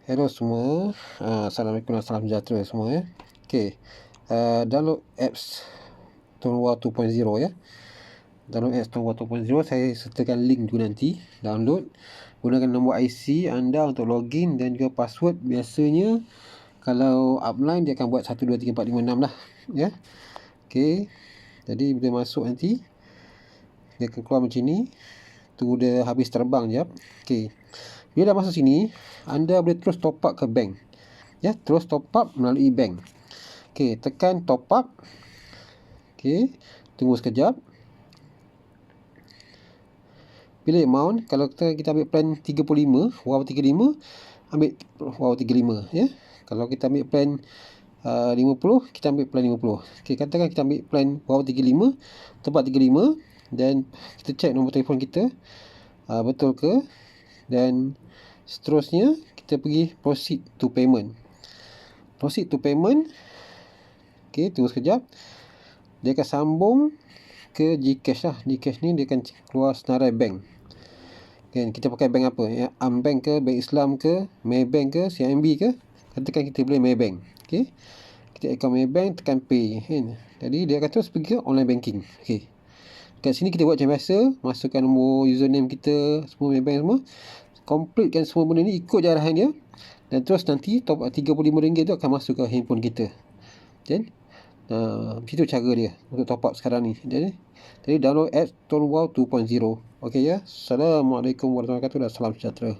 Hello semua, Assalamualaikum dan salam sejahtera semua ya. Okay, download apps Tonwa 2.0 ya. Download apps Tonwa 2.0, saya sertakan link juga nanti. Download, gunakan nombor IC anda untuk login dan juga password. Biasanya kalau upline dia akan buat 1, 2, 3, 4, 5, 6 lah ya. Okay, jadi bila masuk nanti dia akan keluar macam ni. Tunggu dia habis terbang jap. Okay, bila dah masuk sini, anda boleh terus top up ke bank ya, terus top up melalui bank. Okey, tekan top up. Okey, tunggu sekejap. Pilih amount. Kalau kita ambil plan 35, wow 35, ambil wow 35 ya. Kalau kita ambil plan 50, kita ambil plan 50. Okey, katakan kita ambil plan wow 35, tempat 35 dan kita cek nombor telefon kita betul ke, dan seterusnya kita pergi proceed to payment. Proceed to payment. Okey, tunggu sekejap. Dia akan sambung ke GCash lah. GCash ni dia akan keluar senarai bank. Okay, kita pakai bank apa? Ya, Ambank ke, Bank Islam ke, Maybank ke, CIMB ke? Katakan kita boleh Maybank. Okay, kita account Maybank, tekan pay. Jadi dia akan terus pergi ke online banking. Okay, kat sini kita buat macam biasa. Masukkan nombor username kita, semua Maybank semua. Completekan semua benda ni, ikut je arahan dia. Dan terus nanti top RM35 tu akan masuk ke handphone kita. Dan begitu cara dia untuk top up sekarang ni. Jadi download apps Tonwa 2.0. Okey ya. Assalamualaikum warahmatullahi wabarakatuh dan salam sejahtera.